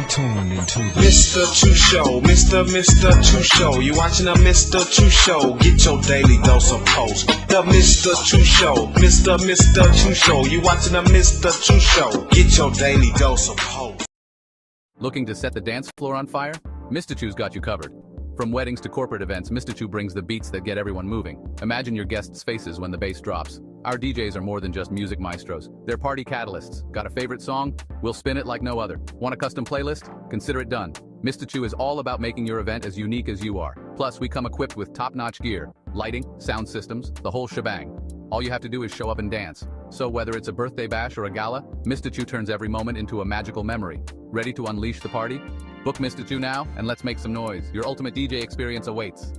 tuned into the Mr. Choo Show, Mr. Choo Show. You watching the Mr. Choo Show? Get your daily dose of post. The Mr. Choo Show, Mr. Choo Show. You watching the Mr. Choo Show? Get your daily dose of post. Looking to set the dance floor on fire? MYSTACHOO's got you covered. From weddings to corporate events, MYSTACHOO brings the beats that get everyone moving. Imagine your guests' faces when the bass drops. Our DJs are more than just music maestros. They're party catalysts. Got a favorite song? We'll spin it like no other. Want a custom playlist? Consider it done. MYSTACHOO is all about making your event as unique as you are. Plus, we come equipped with top-notch gear, lighting, sound systems, the whole shebang. All you have to do is show up and dance. So whether it's a birthday bash or a gala, MYSTACHOO turns every moment into a magical memory. Ready to unleash the party? Book MYSTACHOO now and let's make some noise. Your ultimate DJ experience awaits.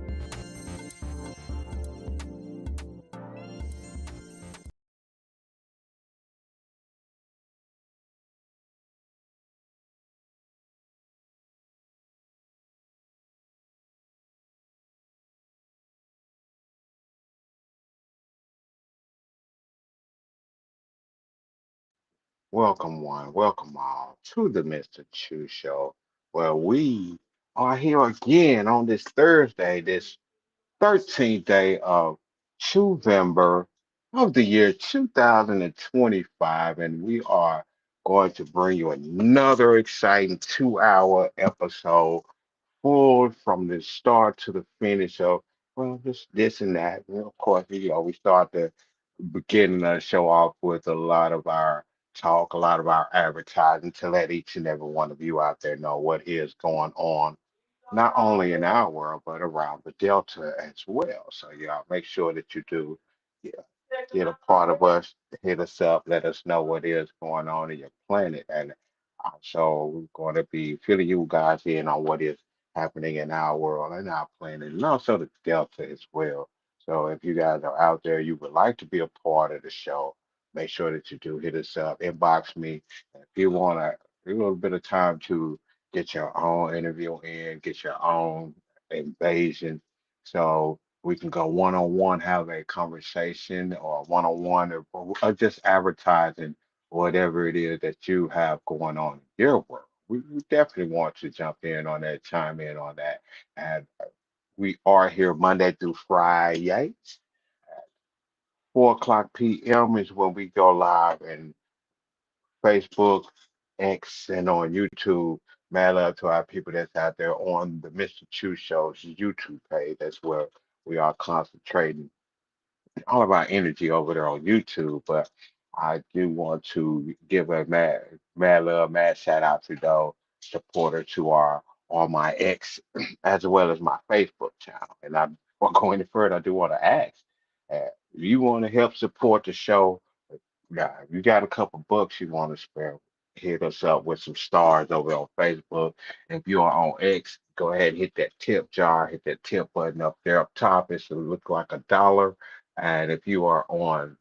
Welcome one, welcome all to the Mr. Chew Show, where we are here again on this Thursday, this 13th day of November of the year 2025, and we are going to bring you another exciting 2 hour episode full from the start to the finish of, well, just this and that. And of course, we start the beginning of the show off with a lot of our talk, a lot of our advertising to let each and every one of you out there know what is going on not only in our world, but around the Delta as well. So, y'all make sure that you do, yeah, get a part of us, hit us up, let us know what is going on in your planet. And so we're going to be filling you guys in on what is happening in our world and our planet, and also the Delta as well. So if you guys are out there, you would like to be a part of the show, make sure that you do hit us up, inbox me. If you want a little bit of time to get your own interview in, get your own invasion. So we can go one on one, have a conversation or one on one, or just advertising whatever it is that you have going on in your world. We definitely want to jump in on that, chime in on that. And we are here Monday through Friday. 4 o'clock p.m. is when we go live, and Facebook, X, and on YouTube. Mad love to our people that's out there on the Mr. Chew Show's YouTube page. That's where we are concentrating all of our energy over there on YouTube. But I do want to give a mad love, mad shout out to those supporters to our on my X as well as my Facebook channel. And I before going any further, I do want to ask, if you want to help support the show, yeah, if you got a couple bucks you want to spare, hit us up with some stars over on Facebook. If you are on X, go ahead and hit that tip jar, hit that tip button up there up top. It should look like $1. And if you are on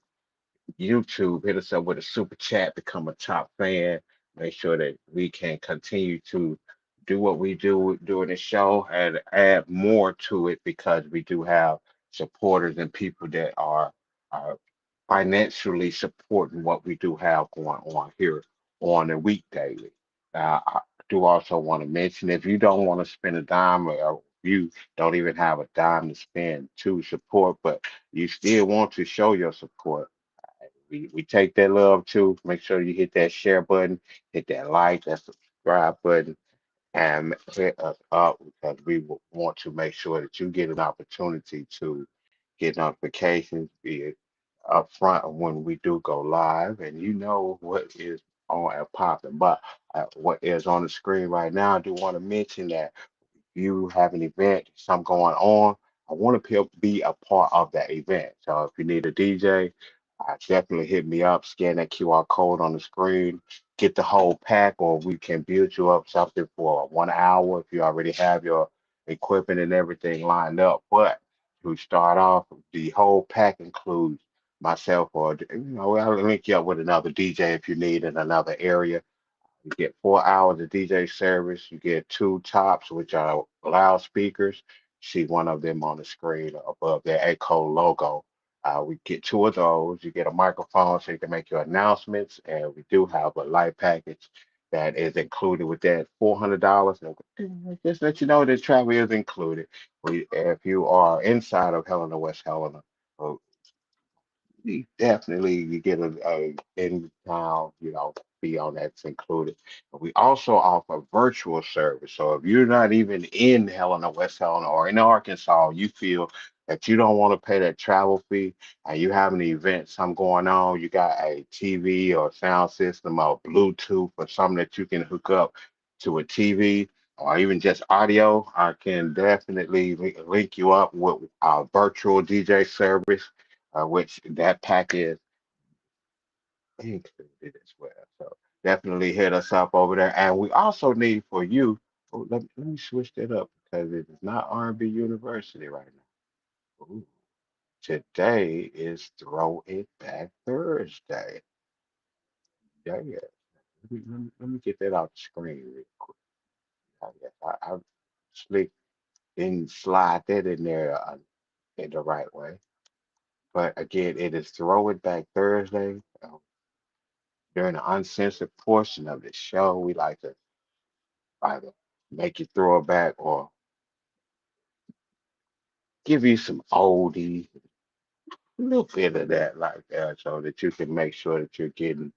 YouTube, hit us up with a super chat, become a top fan. Make sure that we can continue to do what we do during the show and add more to it because we do have supporters and people that are financially supporting what we do have going on here on a weekday. I do also want to mention if you don't want to spend a dime or you don't even have a dime to spend to support, but you still want to show your support, we take that love too. Make sure you hit that share button, hit that like, that subscribe button, and hit us up because we want to make sure that you get an opportunity to get notifications, be it up front when we do go live, and you know what is on and popping. But what is on the screen right now, I do want to mention that you have an event, something going on, I want to be a part of that event. So if you need a DJ, definitely hit me up, scan that QR code on the screen, get the whole pack, or we can build you up something for 1 hour if you already have your equipment and everything lined up. But to start off, the whole pack includes myself, or I'll link you up with another DJ if you need in another area. You get 4 hours of DJ service. You get two tops, which are loudspeakers. See one of them on the screen above the Echo logo. We get two of those. You get a microphone so you can make your announcements. And we do have a light package. that is included with that $400. And just let you know that travel is included. If you are inside of Helena, West Helena, uh, definitely you get a in town, fee on that's included. But we also offer virtual service. So if you're not even in Helena, West Helena, or in Arkansas, you feel that you don't want to pay that travel fee and you have an event, some going on, you got a TV or sound system or Bluetooth or something that you can hook up to a TV or even just audio, I can definitely link you up with our virtual DJ service, which that pack is included as well. So definitely hit us up over there. And we also need for you, oh, let me switch that up because it is not R&B University right now. Ooh, today is Throw It Back Thursday. Yeah, yeah. Let me get that off the screen real quick. Yeah, I slick and slide that in there in the right way. But again, it is Throw It Back Thursday. During the uncensored portion of the show, we like to either make you throw it back or give you some oldies, a little bit of that like that, so that you can make sure that you're getting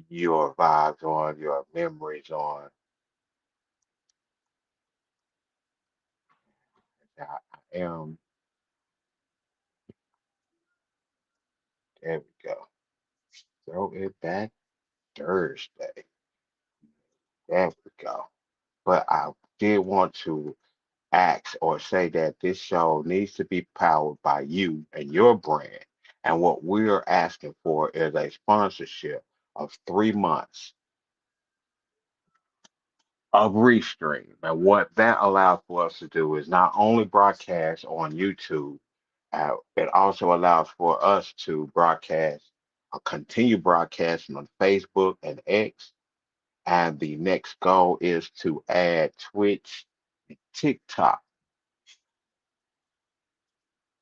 your vibes on, your memories on. I am, there we go. Throw it back Thursday. There we go. But I did want to ask or say that this show needs to be powered by you and your brand. And what we're asking for is a sponsorship of 3 months of Restream. And what that allows for us to do is not only broadcast on YouTube, it also allows for us to broadcast, continue broadcasting on Facebook and X. And the next goal is to add Twitch, TikTok.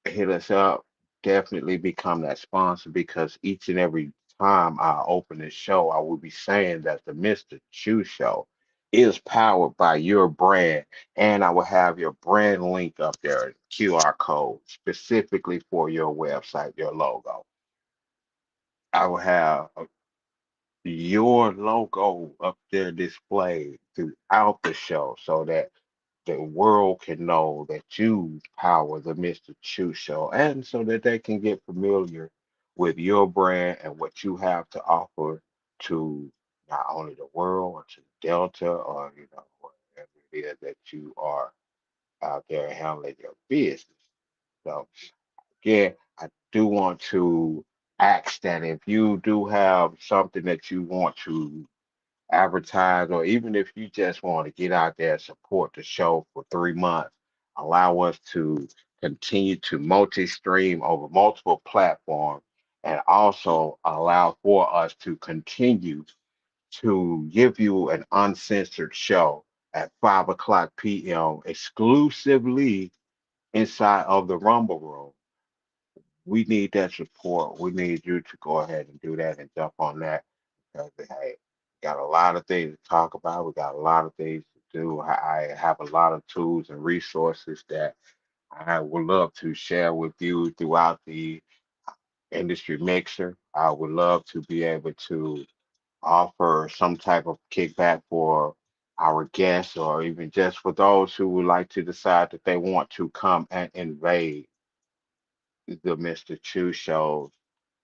Hit us up. Definitely become that sponsor because each and every time I open this show, I will be saying that the Mr. Chu Show is powered by your brand, and I will have your brand link up there, QR code specifically for your website, your logo. I will have your logo up there displayed throughout the show so that the world can know that you power the Mr. Chu Show, and so that they can get familiar with your brand and what you have to offer to not only the world or to Delta or whatever it is that you are out there handling your business. So again, I do want to ask that if you do have something that you want to advertise, or even if you just want to get out there and support the show for 3 months, allow us to continue to multi-stream over multiple platforms and also allow for us to continue to give you an uncensored show at 5 o'clock p.m. exclusively inside of the Rumble Room. We need that support. We need you to go ahead and do that and jump on that because hey, got a lot of things to talk about. We got a lot of things to do. I have a lot of tools and resources that I would love to share with you throughout the industry mixer. I would love to be able to offer some type of kickback for our guests or even just for those who would like to decide that they want to come and invade the Mr. Chu Show's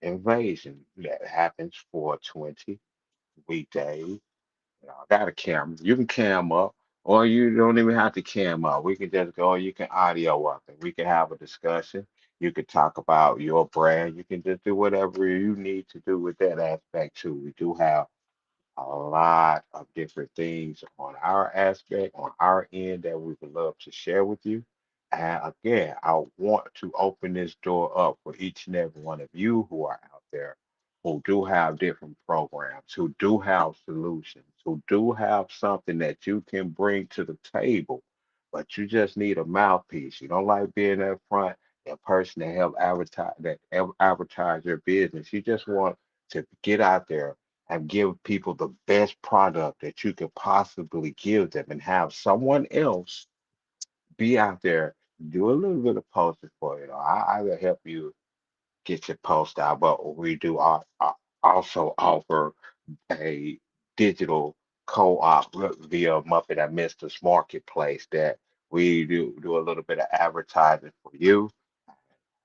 invasion that happens for 20 weekdays. I got a camera. You can cam up, or you don't even have to cam up. We can just go, you can audio up, and we can have a discussion. You can talk about your brand. You can just do whatever you need to do with that aspect too. We do have a lot of different things on our aspect, on our end that we would love to share with you. And again, I want to open this door up for each and every one of you who are out there who do have different programs, who do have solutions, who do have something that you can bring to the table, but you just need a mouthpiece. You don't like being up front, that person that help advertise your business. You just want to get out there and give people the best product that you could possibly give them and have someone else be out there, do a little bit of posting for you. I will help you get your post out, but we do also offer a digital co-op via Muppet and Mister's Marketplace that we do a little bit of advertising for you.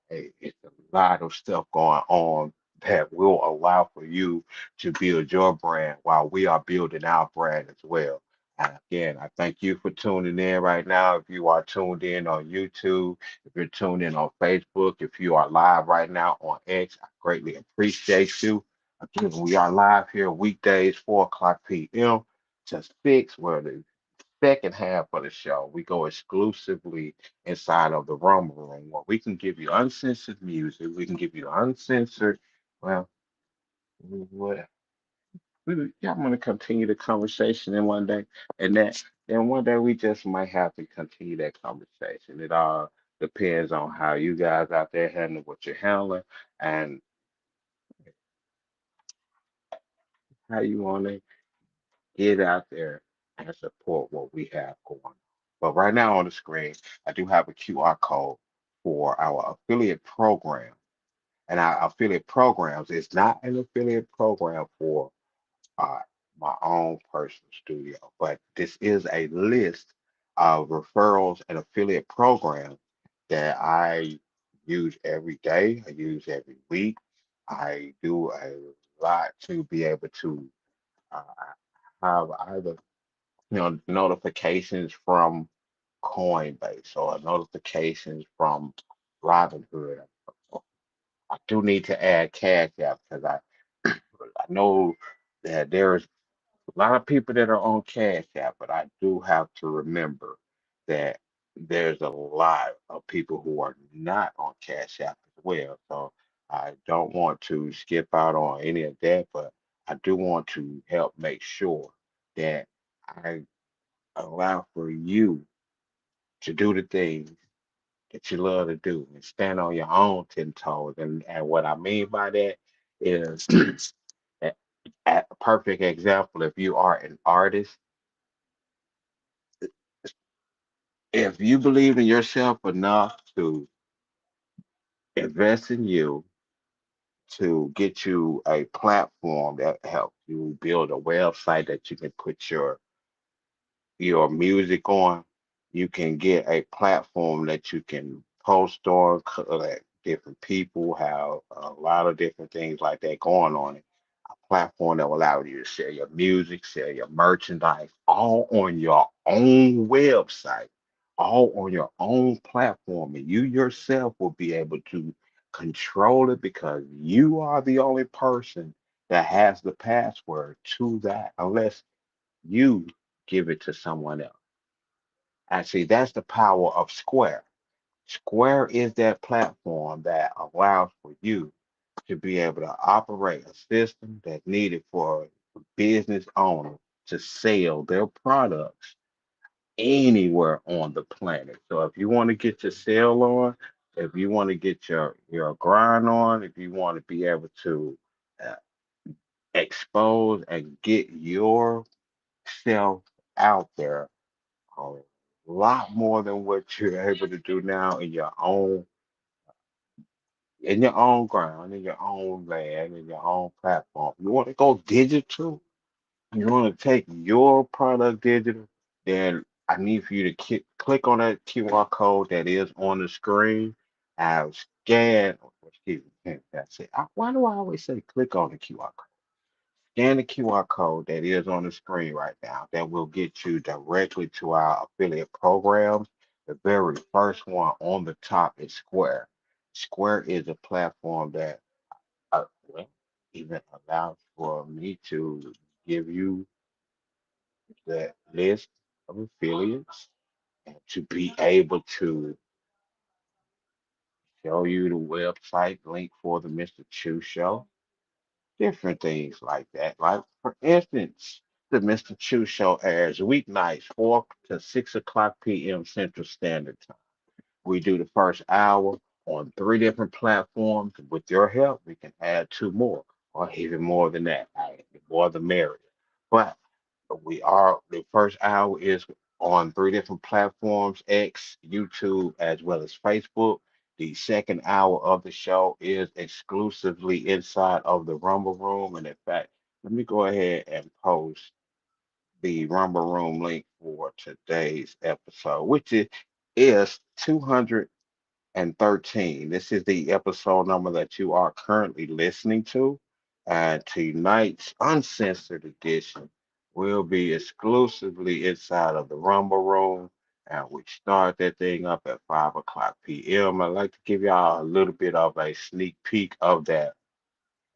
It's a lot of stuff going on that will allow for you to build your brand while we are building our brand as well. And again, I thank you for tuning in right now. If you are tuned in on YouTube, if you're tuned in on Facebook, if you are live right now on X, I greatly appreciate you. Again, we are live here weekdays, 4 o'clock p.m. to 6, where the second half of the show, we go exclusively inside of the Rumble Room where we can give you uncensored music. We can give you uncensored, well, what yeah, I'm going to continue the conversation in one day. And then one day we just might have to continue that conversation. It all depends on how you guys out there handle what you're handling and how you want to get out there and support what we have going on. But right now on the screen, I do have a QR code for our affiliate program. And our affiliate programs is not an affiliate program for uh, my own personal studio, but this is a list of referrals and affiliate programs that I use every day. I use every week. I do a lot to be able to uh, have either notifications from Coinbase or notifications from Robinhood. I do need to add Cash App because I know that there's a lot of people that are on Cash App, but I do have to remember that there's a lot of people who are not on Cash App as well. So I don't want to skip out on any of that, but I do want to help make sure that I allow for you to do the things that you love to do and stand on your own 10 toes. And what I mean by that is a, a perfect example. If you are an artist, if you believe in yourself enough to invest in you, to get you a platform that helps you build a website that you can put your music on, you can get a platform that you can post on, let different people have a lot of different things like that going on it. A platform that will allow you to share your music, share your merchandise, all on your own website, all on your own platform. And you yourself will be able to control it because you are the only person that has the password to that, unless you give it to someone else. And see, that's the power of Square. Square is that platform that allows for you to be able to operate a system that's needed for a business owner to sell their products anywhere on the planet. So if you want to get your sale on, if you want to get your grind on, if you want to be able to uh, expose and get yourself out there a lot more than what you're able to do now in your own ground, in your own land, in your own platform. You want to go digital, you want to take your product digital, then I need for you to click on that QR code that is on the screen. I'll scan, excuse me, that's it. Why do I always say click on the QR code? Scan the QR code that is on the screen right now that will get you directly to our affiliate programs. The very first one on the top is Square. Square is a platform that well, even allows for me to give you the list of affiliates and to be able to show you the website link for the Mr. Chu Show, different things like that. Like, for instance, the Mr. Chu Show airs weeknights, 4 to 6 o'clock p.m. Central Standard Time. We do the first hour on 3 different platforms. With your help, we can add 2 more or even more than that. more the merrier. But the first hour is on three different platforms, X, YouTube, as well as Facebook. The second hour of the show is exclusively inside of the Rumble Room. And in fact, let me go ahead and post the Rumble Room link for today's episode, which is 213. This is the episode number that you are currently listening to. And tonight's uncensored edition will be exclusively inside of the Rumble Room. And we start that thing up at 5 o'clock p.m. I'd like to give y'all a little bit of a sneak peek of that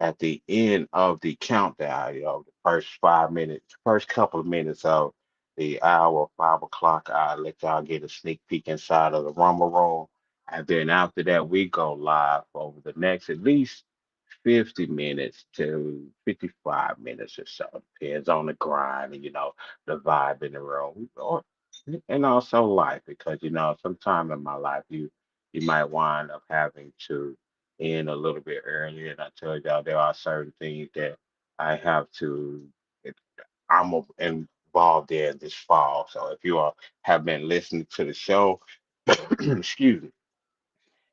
at the end of the countdown, the first 5 minutes, first couple of minutes of the hour, 5 o'clock, I let y'all get a sneak peek inside of the Rumble Room. And then after that, we go live over the next at least 50 minutes to 55 minutes or so. Depends on the grind and, the vibe in the room. And also life, because, sometime in my life, you might wind up having to end a little bit earlier. And I tell y'all, there are certain things that I have to, it- involved in this fall. So if you all have been listening to the show, excuse me,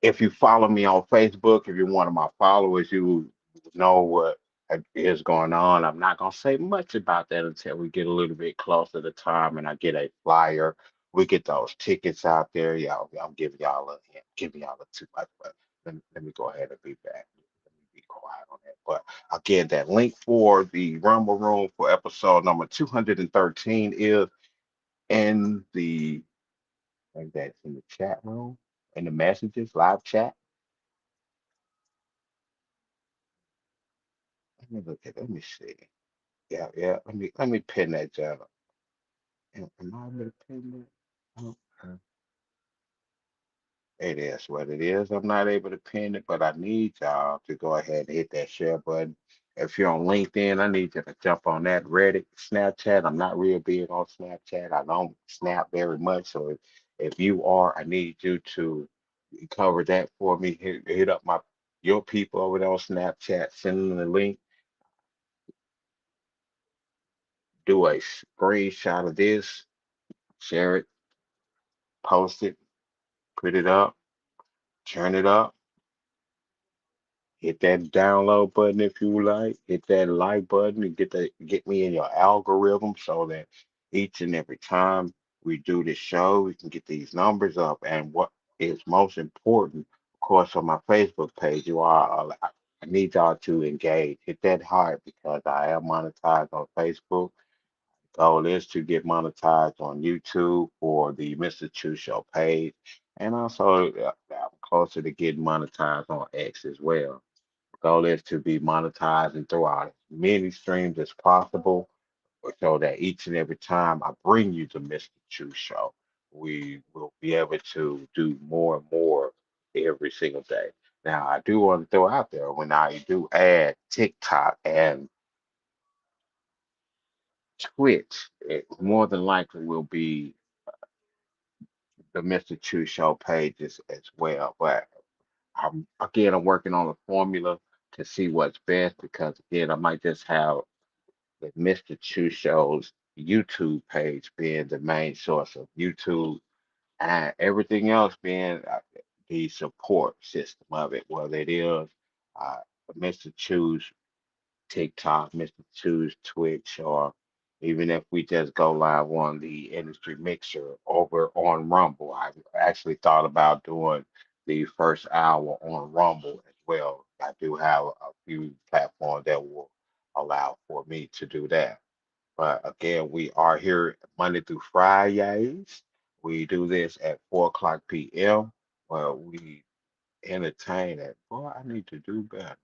if you follow me on Facebook, if you're one of my followers, you know what is going on. I'm not gonna say much about that until we get a little bit closer to time and I get a flyer. We get those tickets out there. Y'all, I'm giving y'all a too much, but let me go ahead and be back. Let me be quiet on that. But again, that link for the Rumble Room for episode number 213 is in the, and that's in the chat room, in the messages, live chat. Let me see. Yeah, yeah. Let me pin that down. Am I able to pin that? Oh, it is what it is. I'm not able to pin it, but I need y'all to go ahead and hit that share button. If you're on LinkedIn, I need you to jump on that. Reddit, Snapchat. I'm not real big on Snapchat. I don't snap very much. So if you are, I need you to cover that for me. Hit up your people over there on Snapchat. Send them the link. Do a screenshot of this. Share it, post it, put it up, turn it up, hit that download button if you like, hit that like button and get me in your algorithm so that each and every time we do this show, we can get these numbers up. And what is most important, of course, on my Facebook page, I need y'all to engage. Hit that heart because I am monetized on Facebook. Goal is to get monetized on YouTube for the Mr. Chu Show page. And also, I'm closer to getting monetized on X as well. Goal is to be monetized and throw out as many streams as possible so that each and every time I bring you the Mr. Chu Show, we will be able to do more and more every single day. Now, I do want to throw out there when I do add TikTok and Twitch, it more than likely will be the Mr. Chu Show pages as well. But I'm working on a formula to see what's best because again, I might just have the Mr. Chu Show's YouTube page being the main source of YouTube and everything else being the support system of it, whether it is uh, Mr. Chu's TikTok, Mr. Two's Twitch, or even if we just go live on the industry mixer over on Rumble. I actually thought about doing the first hour on Rumble as well. I do have a few platforms that will allow for me to do that. But again, we are here Monday through Fridays. We do this at 4 o'clock p.m. Well, we entertain it. Boy, I need to do better.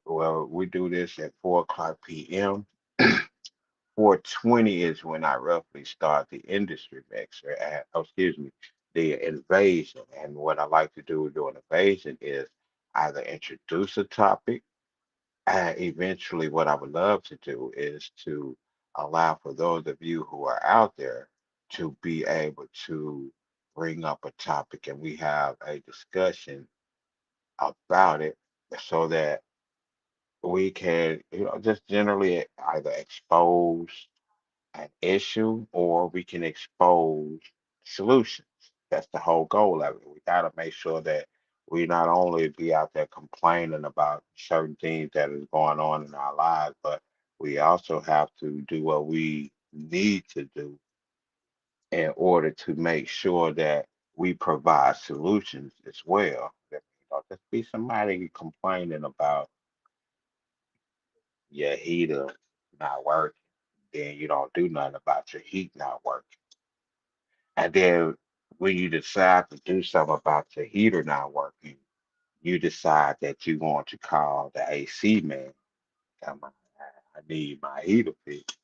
Well, we do this at 4 o'clock p.m. 4:20 is when I roughly start the industry mixer. Excuse me, the invasion. And what I like to do during invasion is either introduce a topic, and eventually, what I would love to do is to allow for those of you who are out there to be able to bring up a topic and we have a discussion about it so that we can, just generally either expose an issue or we can expose solutions. That's the whole goal of it. We got to make sure that we not only be out there complaining about certain things that is going on in our lives, but we also have to do what we need to do in order to make sure that we provide solutions as well. That, just be somebody complaining about your heater not working, then you don't do nothing about your heat not working. And then when you decide to do something about your heater not working, you decide that you want to call the AC man. Come on, I need my heater fixed.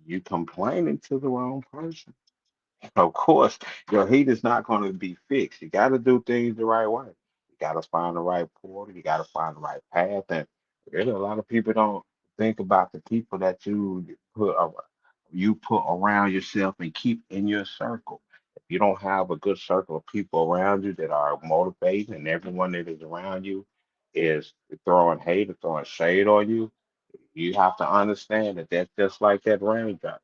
You complaining to the wrong person. Of course, your heat is not going to be fixed. You got to do things the right way. You got to find the right portal. You got to find the right path. And really, a lot of people don't think about the people that you put around yourself and keep in your circle. If you don't have a good circle of people around you that are motivating, and everyone that is around you is throwing hate or throwing shade on you, you have to understand that that's just like that raindrop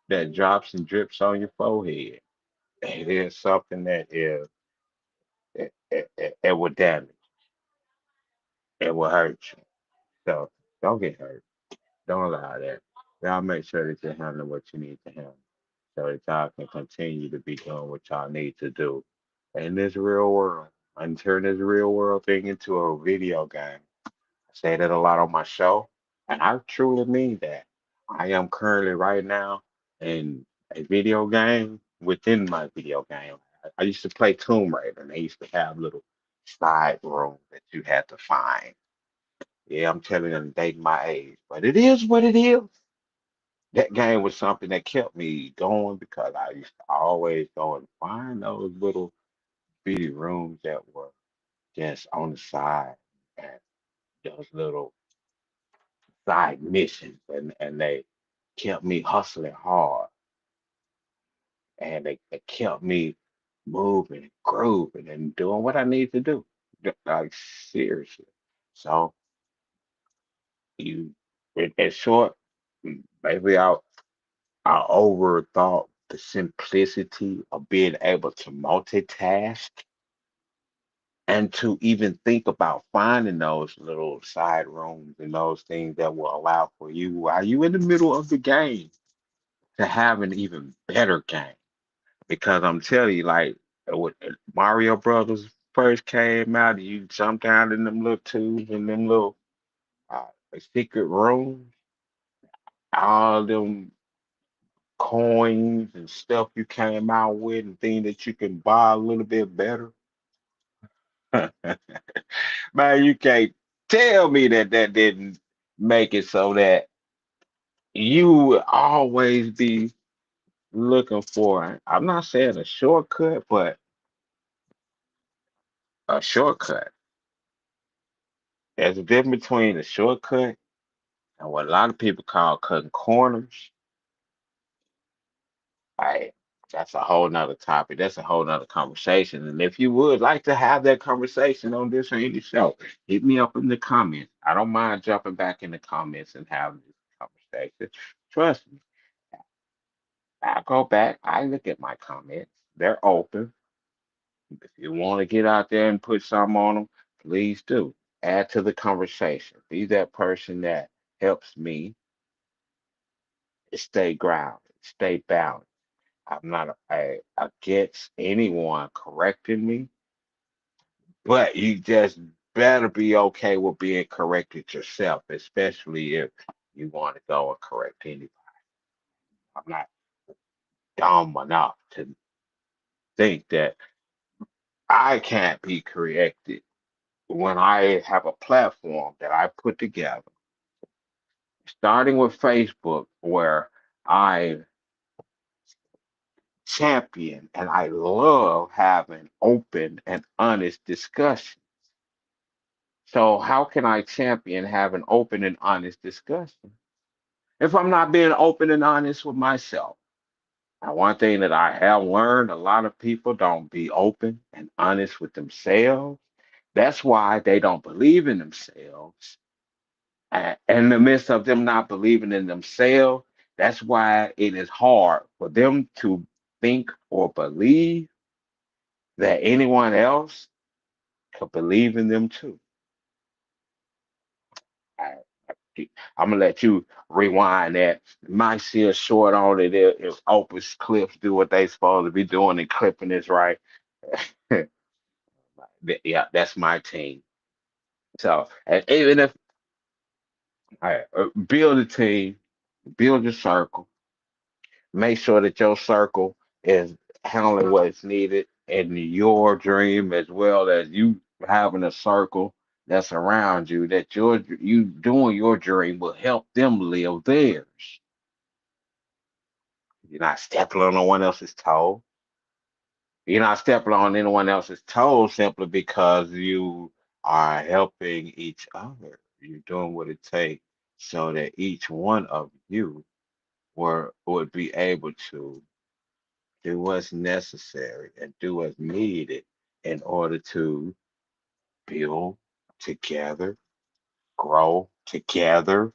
that drops and drips on your forehead. It is something that is it will damage. It will hurt you. So don't get hurt. Don't allow that. Y'all make sure that you handle what you need to handle so that y'all can continue to be doing what y'all need to do in this real world. And turn this real world thing into a video game. I say that a lot on my show, and I truly mean that. I am currently right now in a video game within my video game. I used to play Tomb Raider, and they used to have little side rooms that you had to find. Yeah, I'm telling them, dating my age, but it is what it is. That game was something that kept me going because I used to always go and find those little bitty rooms that were just on the side, and those little side missions, and they kept me hustling hard, and they kept me moving, grooving, and doing what I need to do. Like seriously. So you, in short, maybe I overthought the simplicity of being able to multitask and to even think about finding those little side rooms and those things that will allow for you while you in the middle of the game to have an even better game. Because I'm telling you, like when Mario Brothers first came out, you jump down in them little tubes and them little uh, secret rooms, all them coins and stuff you came out with and things that you can buy a little bit better. Man, you can't tell me that that didn't make it so that you would always be looking for, I'm not saying a shortcut, but a shortcut. There's a difference between a shortcut and what a lot of people call cutting corners. Right. That's a whole nother topic. That's a whole nother conversation. And if you would like to have that conversation on this or any show, hit me up in the comments. I don't mind jumping back in the comments and having this conversation. Trust me, I go back, I look at my comments. They're open. If you want to get out there and put something on them, please do. Add to the conversation. Be that person that helps me stay grounded, stay balanced. I'm not against anyone correcting me, but you just better be okay with being corrected yourself, especially if you want to go and correct anybody. I'm not dumb enough to think that I can't be corrected when I have a platform that I put together, starting with Facebook, where I champion and I love having open and honest discussion. So how can I champion having open and honest discussion if I'm not being open and honest with myself? Now, one thing that I have learned, a lot of people don't be open and honest with themselves. That's why they don't believe in themselves. And in the midst of them not believing in themselves, that's why it is hard for them to think or believe that anyone else could believe in them too. I, I'm gonna let you rewind that. Might see a short on it if Opus Clips do what they supposed to be doing and clipping this right. Yeah, that's my team. So, and even if build a team, build a circle, make sure that your circle is handling what's needed in your dream as well as you having a circle that's around you that you doing your dream will help them live theirs. You're not stepping on no one else's toe. You're not stepping on anyone else's toes simply because you are helping each other. You're doing what it takes so that each one of you would be able to do what's necessary and do what's needed in order to build together, grow together,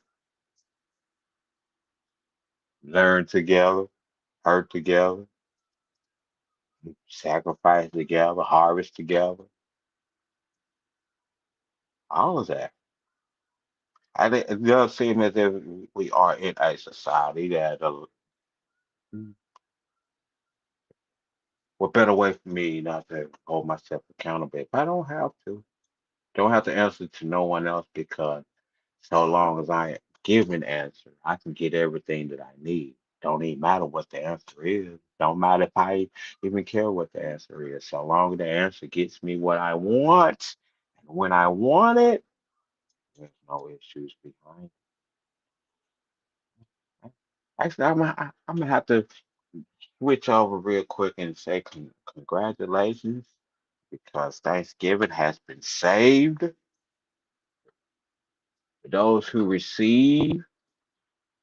learn together, hurt together, sacrifice together, harvest together, all of that. I think it does seem as if we are in a society that what better way for me not to hold myself accountable if I don't have to. Don't have to answer to no one else because so long as I give an answer, I can get everything that I need. Don't even matter what the answer is. Don't matter if I even care what the answer is. So long as the answer gets me what I want and when I want it, there's no issues behind it. Actually, I'm gonna have to switch over real quick and say congratulations because Thanksgiving has been saved. For those who receive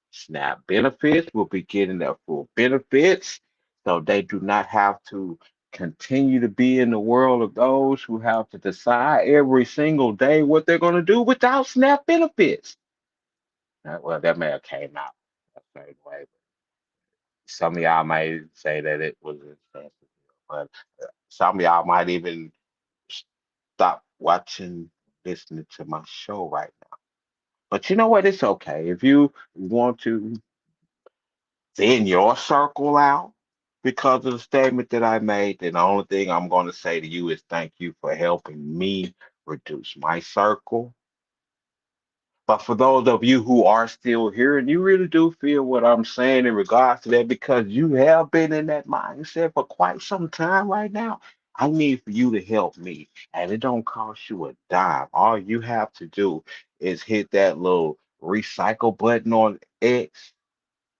SNAP benefits will be getting their full benefits, so they do not have to continue to be in the world of those who have to decide every single day what they're going to do without SNAP benefits. Well, that may have came out a certain way. Some of y'all might say that it was insensitive, but some of y'all might even stop watching, listening to my show right now. But you know what? It's okay. If you want to thin your circle out because of the statement that I made, then the only thing I'm going to say to you is thank you for helping me reduce my circle. But for those of you who are still here and you really do feel what I'm saying in regards to that because you have been in that mindset for quite some time right now, I need for you to help me. And it don't cost you a dime. All you have to do is hit that little recycle button on X,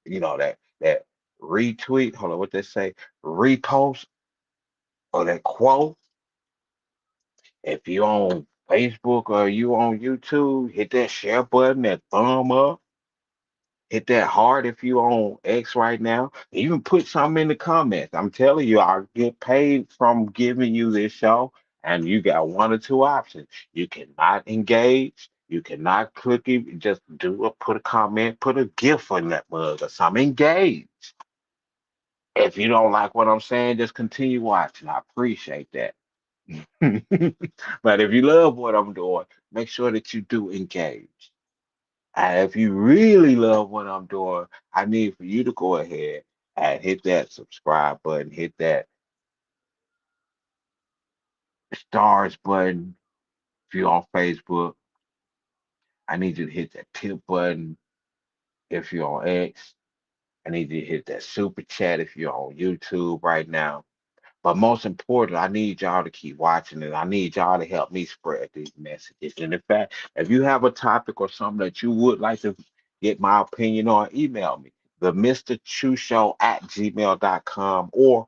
that retweet, hold on, what they say, repost or that quote. If you on Facebook or you on YouTube, hit that share button, that thumb up, hit that heart if you on X right now. Even put something in the comments. I'm telling you, I get paid from giving you this show, and you got one or two options. You cannot engage. You cannot click it. Just put a comment, put a GIF in that mug or something. Engage. If you don't like what I'm saying, just continue watching. I appreciate that. But if you love what I'm doing, make sure that you do engage. And if you really love what I'm doing, I need for you to go ahead and hit that subscribe button, hit that stars button. If you're on Facebook, I need you to hit that tip button. If you're on X, I need you to hit that super chat if you're on YouTube right now. But most important, I need y'all to keep watching and I need y'all to help me spread these messages. And in fact, if you have a topic or something that you would like to get my opinion on, email me, the Mr. Chu Show at gmail.com. Or,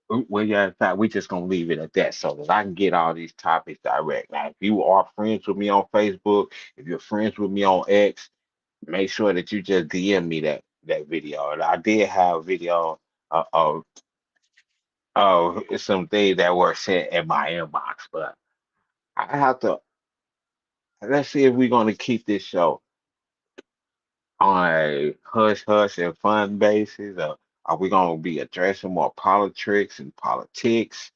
well, yeah, in fact, we're just going to leave it at that so that I can get all these topics direct. Now, if you are friends with me on Facebook, if you're friends with me on X, make sure that you just DM me that video. And I did have a video of it's some things that were sent in my inbox, but I have to let's see if we're gonna keep this show on a hush hush and fun basis, or are we gonna be addressing more politics and politics?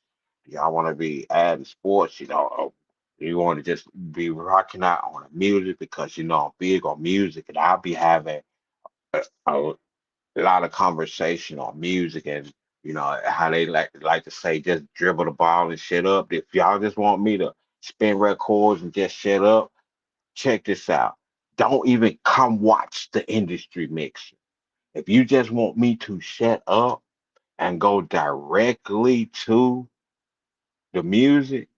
Do y'all want to be adding sports? Or do you want to just be rocking out on the music because I'm big on music, and I'll be having a lot of conversation on music and how they like to say just dribble the ball and shut up. If y'all just want me to spin records and just shut up, check this out. Don't even come watch the industry mixer. If you just want me to shut up and go directly to the music,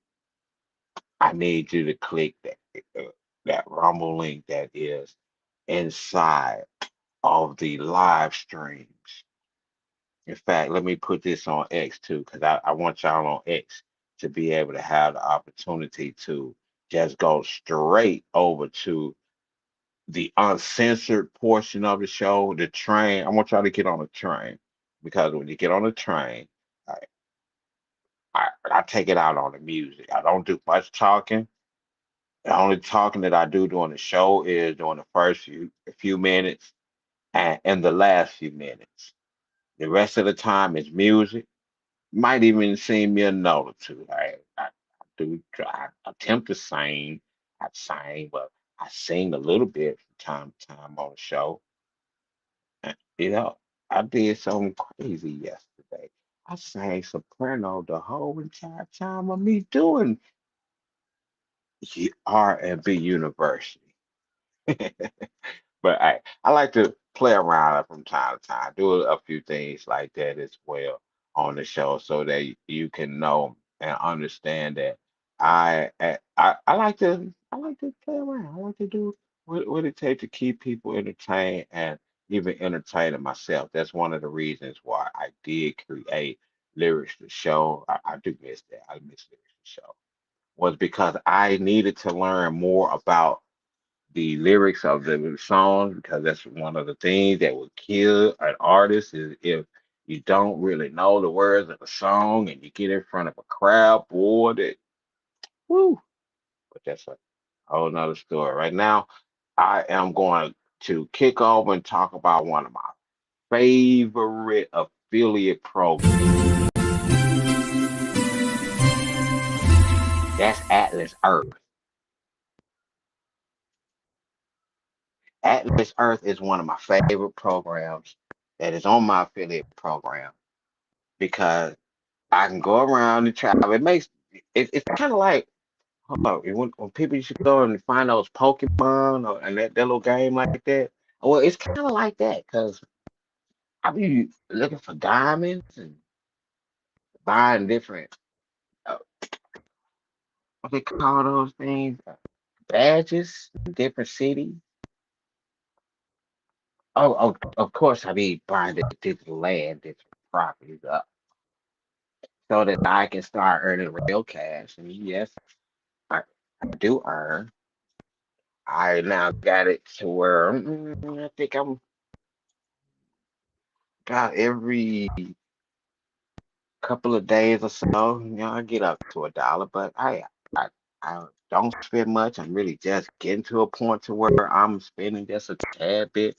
I need you to click that Rumble link that is inside of the live streams. In fact, let me put this on X too, because I want y'all on X to be able to have the opportunity to just go straight over to the uncensored portion of the show, the train. I want y'all to get on the train because when you get on the train, I, I take it out on the music. I don't do much talking. The only talking that I do during the show is during the first few minutes and the last few minutes. The rest of the time is music. Might even sing me a note or two. I do try, I attempt to sing. I sing, but I sing a little bit from time to time on the show. You know, I did something crazy yesterday. I sang soprano the whole entire time of me doing R&B University. But I like to play around from time to time, do a few things like that as well on the show, so that you can know and understand that I like to play around. I like to do what it takes to keep people entertained and even entertaining myself. That's one of the reasons why I did create lyrics to show. I do miss that. I miss lyrics to show. Was because I needed to learn more about the lyrics of the songs because that's one of the things that would kill an artist is if you don't really know the words of a song and you get in front of a crowd, boy, that woo. But that's a whole nother story. Right now, I am going to kick off and talk about one of my favorite affiliate programs. That's Atlas Earth. Atlas Earth is one of my favorite programs that is on my affiliate program because I can go around and travel. It's kind of like hold on, when people used to go and find those Pokemon and that little game like that. Well, it's kind of like that because I be looking for diamonds and buying different uh, what they call those things badges in different cities. Oh, of course I be buying the digital land, digital properties up so that I can start earning real cash. And yes, I do earn. I now got it to where I think I'm about every couple of days or so, I get up to $1, but I don't spend much. I'm really just getting to a point to where I'm spending just a tad bit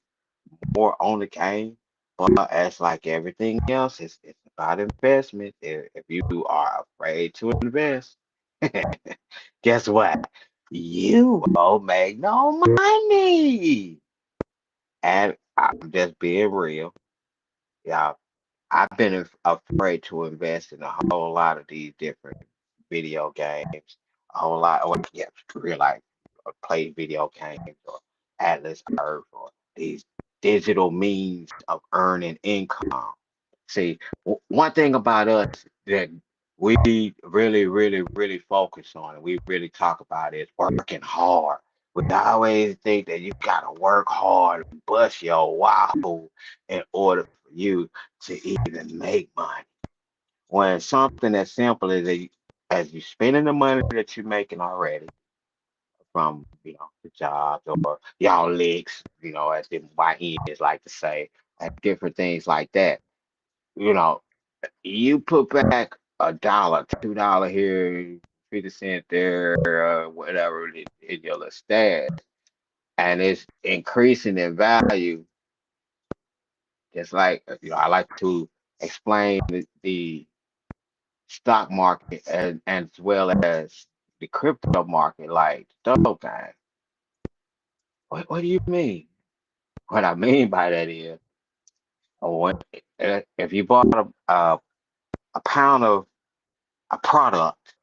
more on the game. But as like everything else, it's about investment. If you are afraid to invest, guess what? You won't make no money. And I'm just being real. Yeah, I've been afraid to invest in a whole lot of these different video games, a whole lot, or yeah, real life, or play video games, or Atlas Earth, or these digital means of earning income. See, one thing about us that we really, really, really focus on and we really talk about is working hard. We always think that you gotta work hard and bust your wahoo in order for you to even make money. When something as simple as you spending the money that you're making already from the jobs or y'all licks, as the YNs like to say, and different things like that. You know, you put back $1, $2 here, 50 cent there, whatever in your little stash, and it's increasing in value. Just like I like to explain the stock market and as well as the crypto market, like dope thing. What do you mean? What I mean by that is, what if you bought a pound of a product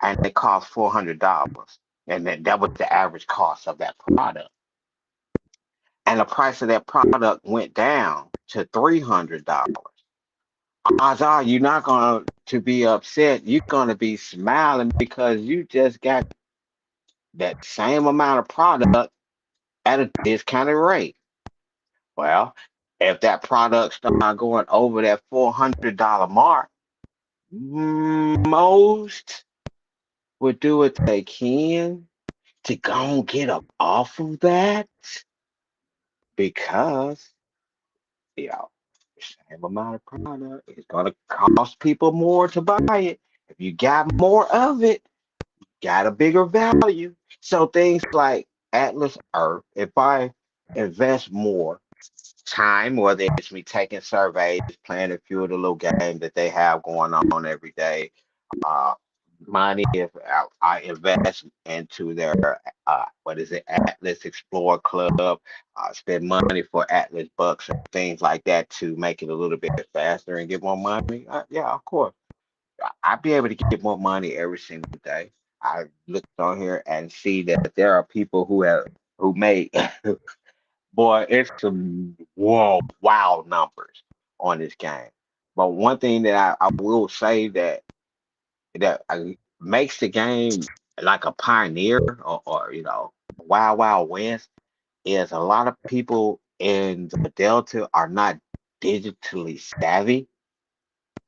and it cost $400, and that was the average cost of that product, and the price of that product went down to $300. Odds are you're not going to be upset. You're going to be smiling because you just got that same amount of product at a discounted rate. Well, if that product start going over that $400 mark, most would do what they can to go and get up off of that because, you know, the same amount of product is going to cost people more to buy it. If you got more of it, got a bigger value. So things like Atlas Earth, if I invest more time, whether it's me taking surveys, playing a few of the little games that they have going on every day, uh, money if I invest into their what is it, Atlas Explorer Club, spend money for Atlas Bucks and things like that to make it a little bit faster and get more money. Yeah, of course. I'd be able to get more money every single day. I looked on here and see that there are people who made boy, it's some whoa wow numbers on this game. But one thing that I will say that makes the game like a pioneer or Wild Wild West is a lot of people in the Delta are not digitally savvy,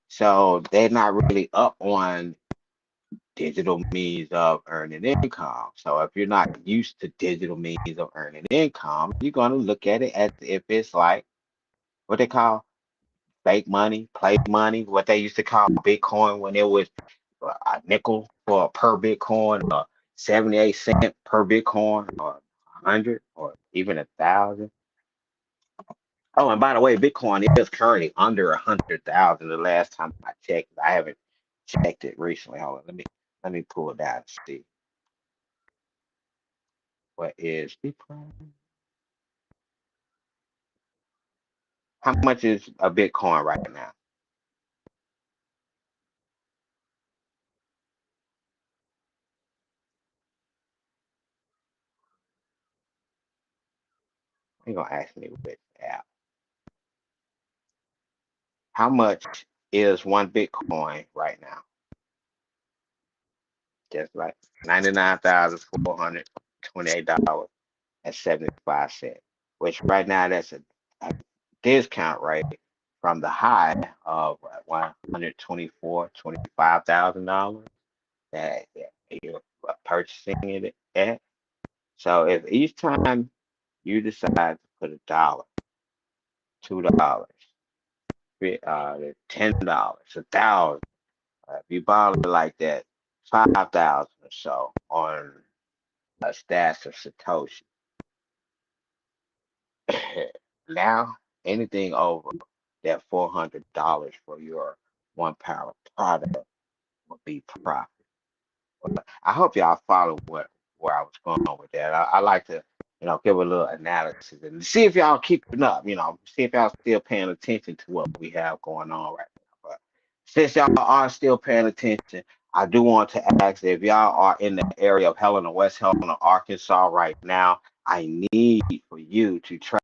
so they're not really up on digital means of earning income. So if you're not used to digital means of earning income, you're going to look at it as if it's like what they call fake money, play money, what they used to call Bitcoin when it was a nickel for per Bitcoin, or 78 cent per Bitcoin, or 100, or even 1,000. Oh, and by the way, Bitcoin is currently under 100,000. The last time I checked, I haven't checked it recently. Hold on, let me pull it down and see what is Bitcoin. How much is a Bitcoin right now? You're gonna ask me with app. How much is one Bitcoin right now? Just like $99,428.75, which right now that's a discount rate from the high of 124, $25,000 that you're purchasing it at. So if each time you decide to put $1, $2, $10, 1,000, if you borrow it like that, 5,000 or so on a stash of Satoshi. Now, anything over that $400 for your 1 pound product will be profit. I hope y'all follow where I was going with that. I like to, give a little analysis and see if y'all keeping up, see if y'all still paying attention to what we have going on right now. But since y'all are still paying attention, I do want to ask if y'all are in the area of Helena, West Helena, Arkansas right now, I need for you to try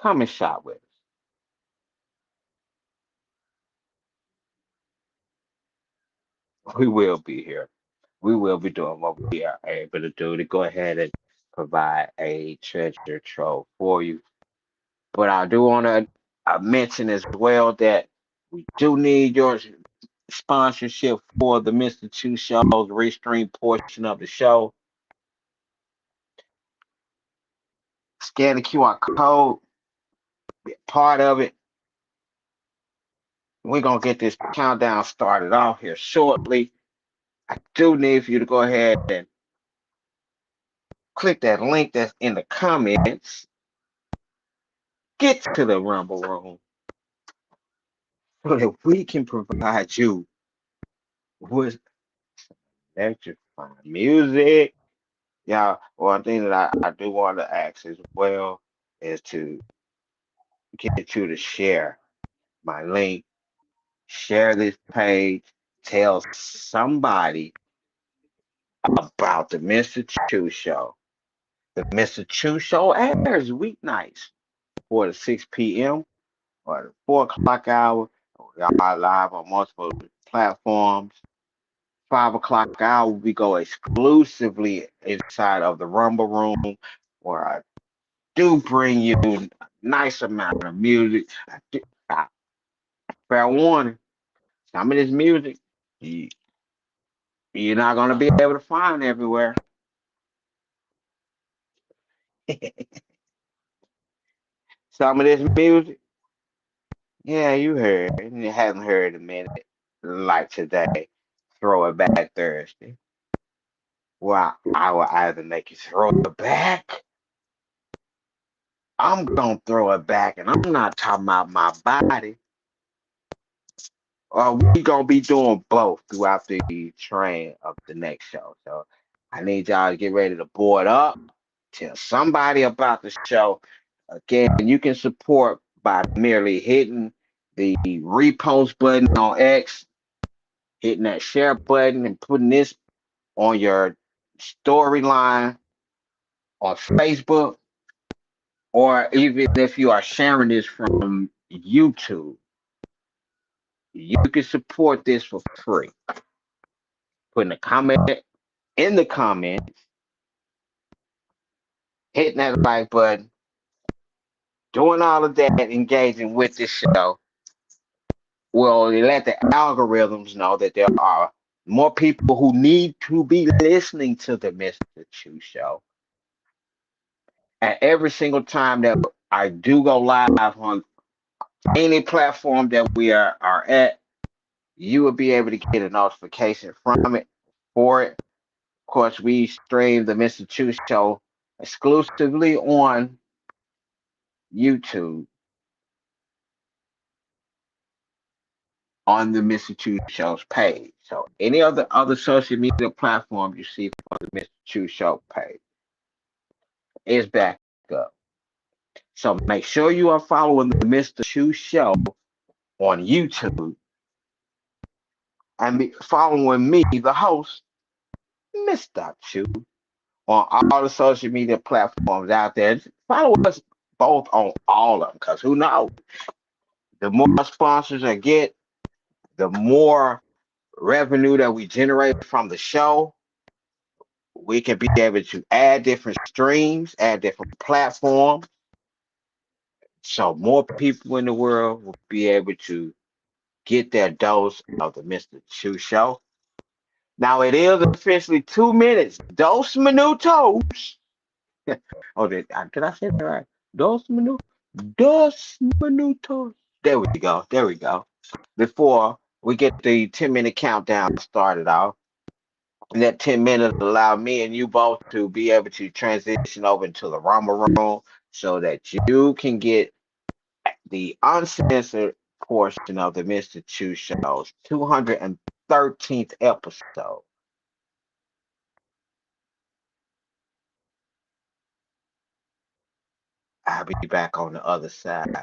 Come and shop with us. We will be here. We will be doing what we are able to do to go ahead and provide a treasure trove for you. But I do want to mention as well that we do need your sponsorship for the Mr. Chu Show's restream portion of the show. Scan the QR code, be a part of it. We're going to get this countdown started off here shortly. I do need for you to go ahead and click that link that's in the comments. Get to the Rumble Room so that we can provide you with electrifying music. Yeah, one thing that I do want to ask as well is to get you to share my link, share this page, tell somebody about the Mr. Chu Show. The Mr. Chu Show airs weeknights 4 to 6 p.m. or the 4 o'clock hour. We are live on multiple platforms. 5 o'clock hour, we go exclusively inside of the Rumble Room where I do bring you a nice amount of music. Fair warning, some of this music you, you're not going to be able to find everywhere. Some of this music, yeah, you heard, and you haven't heard in a minute, like today, Throwback Thursday. Well, I will either make you throw it back, I'm going to throw it back, and I'm not talking about my body. We gonna be doing both throughout the train of the next show. So I need y'all to get ready to board up. Tell somebody about the show. Again, you can support by merely hitting the repost button on X, hitting that share button, and putting this on your storyline on Facebook, or even if you are sharing this from YouTube, you can support this for free. Putting a comment in the comments, hitting that like button, doing all of that, engaging with the show will let the algorithms know that there are more people who need to be listening to the Mr. Chu Show. And every single time that I do go live on any platform that we are at, you will be able to get a notification from it for it. Of course, we stream the Mr. Chu Show exclusively on YouTube on the Mr. Chu Show's page. So any other social media platform you see for the Mr. Chu Show page is back up. So make sure you are following the Mr. Chu Show on YouTube and be following me, the host, Mr. Chu, on all the social media platforms out there. Follow us both on all of them, because who knows? The more sponsors I get, the more revenue that we generate from the show, we can be able to add different streams, add different platforms, so more people in the world will be able to get their dose of the Mr. Chu Show. Now it is officially 2 minutes. Dos minutos. Oh, did I say that right? Dos minutos. Dos minutos. There we go. There we go. Before we get the 10-minute countdown started off. And that 10 minutes allow me and you both to be able to transition over into the Rumble Room so that you can get the uncensored portion of the Mr. Chu Show's 213th episode. I'll be back on the other side.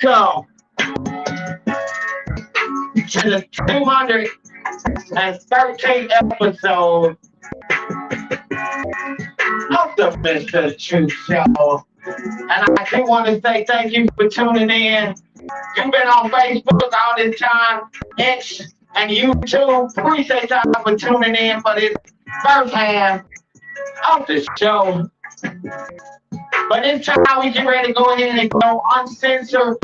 Welcome to the 213th episode of the Mr. Choo Show. And I do want to say thank you for tuning in You've been on Facebook all this time, X and YouTube. Appreciate y'all for tuning in for this first half of the show. But this time we get ready to go ahead and go uncensored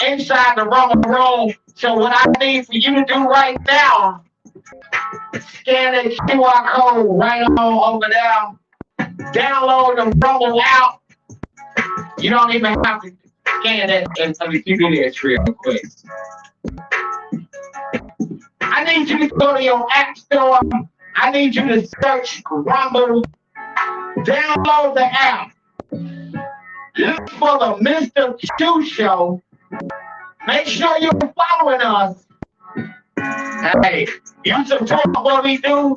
inside the Rumble room. So what I need for you to do right now, scan that QR code right on over there. Download the Rumble app. You don't even have to scan that. And let me do this real quick. I need you to go to your app store. I need you to search Rumble. Download the app. Look for the MYSTACHOO Show. Make sure you're following us. Hey, you support what we do?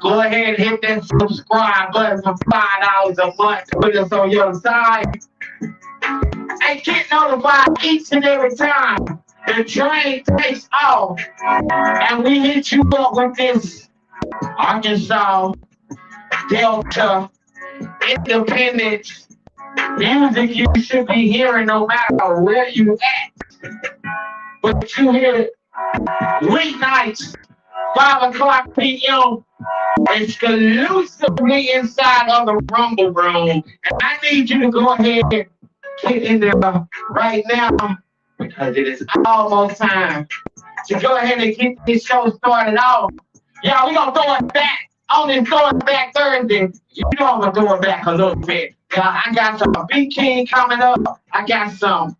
Go ahead and hit that subscribe button for $5 a month to put us on your side. And get notified each and every time the train takes off. And we hit you up with this Arkansas Delta Independence music you should be hearing no matter where you at. But you hear it weeknights, 5 o'clock p.m. exclusively inside of the Rumble room. And I need you to go ahead and get in there right now because it is almost time to go ahead and get this show started off. Y'all, we gonna throw it back on this Throw It Back Thursday. You know I'm gonna throw it back a little bit. I got some Big King coming up. I got some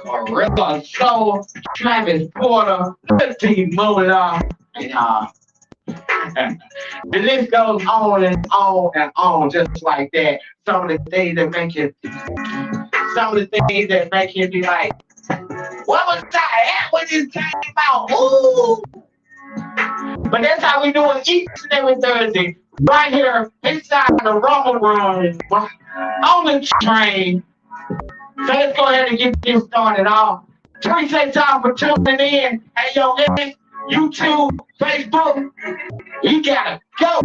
Gorilla Soul, Travis Porter, T Mola, and the list goes on and on and on, just like that. Some of the things that make you be like, what was that when this came out? Ooh. But that's how we do it each and every Thursday. Right here inside the Rumble room on the train. So let's go ahead and get this started off. Appreciate y'all for tuning in. Hey, yo, YouTube, Facebook, we gotta go.